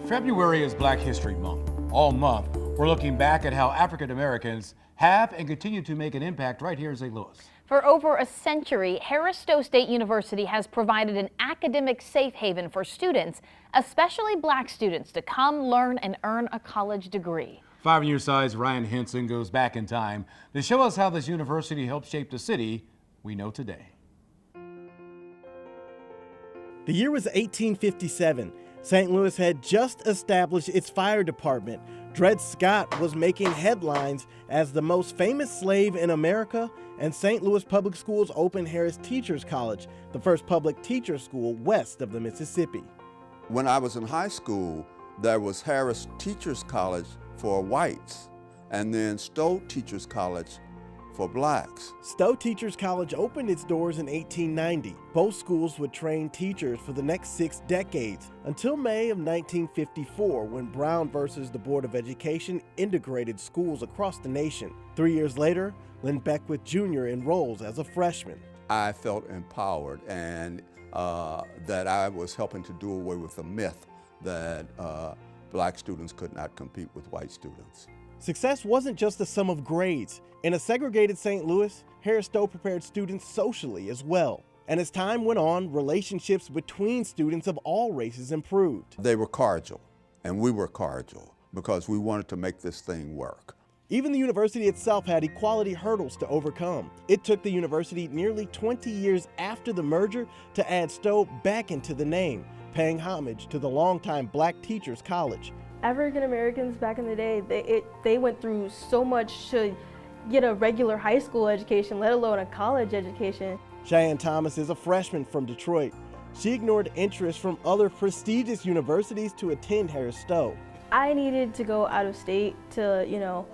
February is Black History Month. All month, we're looking back at how African Americans have and continue to make an impact right here in St. Louis. For over a century, Harris-Stowe State University has provided an academic safe haven for students, especially black students, to come learn and earn a college degree. 5 News Side's Ryan Henson goes back in time to show us how this university helped shape the city we know today. The year was 1857. St. Louis had just established its fire department. Dred Scott was making headlines as the most famous slave in America, and St. Louis Public Schools opened Harris Teachers College, the first public teacher school west of the Mississippi. When I was in high school, there was Harris Teachers College for whites, and then Stowe Teachers College for blacks. Stowe Teachers College opened its doors in 1890. Both schools would train teachers for the next 6 decades, until May of 1954, when Brown versus the Board of Education integrated schools across the nation. 3 years later, Lynn Beckwith Jr. enrolls as a freshman. I felt empowered and that I was helping to do away with the myth that black students could not compete with white students. Success wasn't just a sum of grades. In a segregated St. Louis, Harris-Stowe prepared students socially as well. And as time went on, relationships between students of all races improved. They were cordial, and we were cordial because we wanted to make this thing work. Even the university itself had equality hurdles to overcome. It took the university nearly 20 years after the merger to add Stowe back into the name, paying homage to the longtime Black Teachers College. African Americans back in the day, they went through so much to get a regular high school education, let alone a college education. Cheyenne Thomas is a freshman from Detroit. She ignored interest from other prestigious universities to attend Harris-Stowe. I needed to go out of state to,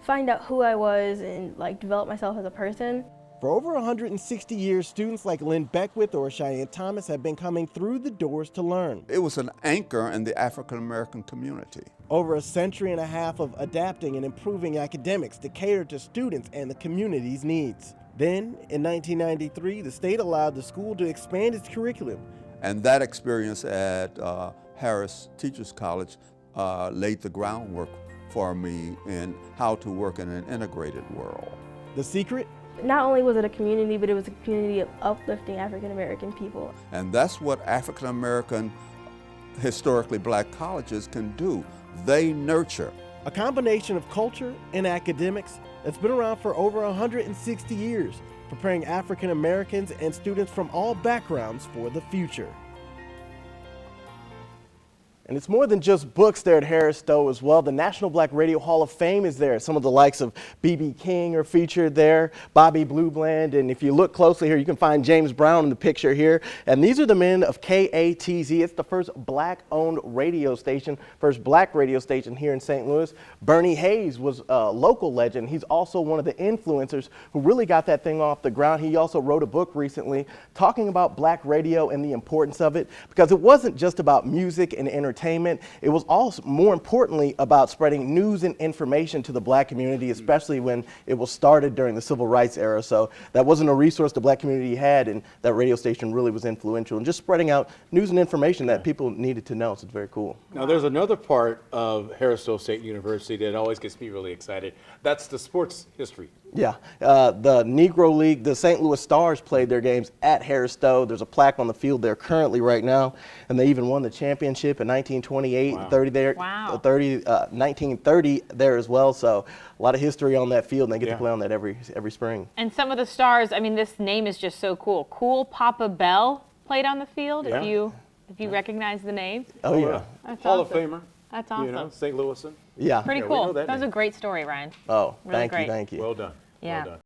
find out who I was and develop myself as a person. For over 160 years, students like Lynn Beckwith or Cheyenne Thomas have been coming through the doors to learn. It was an anchor in the African American community. Over a century and a half of adapting and improving academics to cater to students and the community's needs. Then, in 1993, the state allowed the school to expand its curriculum. And that experience at Harris Teachers College laid the groundwork for me in how to work in an integrated world. The secret? Not only was it a community, but it was a community of uplifting African American people. And that's what African American historically black colleges can do. They nurture. A combination of culture and academics that's been around for over 160 years, preparing African Americans and students from all backgrounds for the future. And it's more than just books there at Harris-Stowe as well. The National Black Radio Hall of Fame is there. Some of the likes of B.B. King are featured there, Bobby Blue Bland, and if you look closely here, you can find James Brown in the picture here. And these are the men of KATZ. It's the first black-owned radio station, first black radio station here in St. Louis. Bernie Hayes was a local legend. He's also one of the influencers who really got that thing off the ground. He also wrote a book recently talking about black radio and the importance of it, because it wasn't just about music and entertainment. It was also, more importantly, about spreading news and information to the black community, especially when it was started during the civil rights era. So that wasn't a resource the black community had, and that radio station really was influential in just spreading out news and information that people needed to know. So it's very cool. Now, there's another part of Harris-Stowe State University that always gets me really excited. That's the sports history. Yeah, the Negro League, the St. Louis Stars played their games at Harris-Stowe. There's a plaque on the field there currently right now, and they even won the championship in 1928, Wow. 30 there, Wow. 1930 there as well. So a lot of history on that field, and they get to play on that every spring. And some of the stars, I mean, this name is just so cool. Cool Papa Bell played on the field, Yeah. if you recognize the name. Oh yeah, That's Hall awesome. of Famer. That's awesome. You know, St. Louisan. yeah. Pretty Yeah, we know cool. that That was name. a great story, Ryan. Oh, Really thank great. you, thank you. Well done. Yeah. Well done.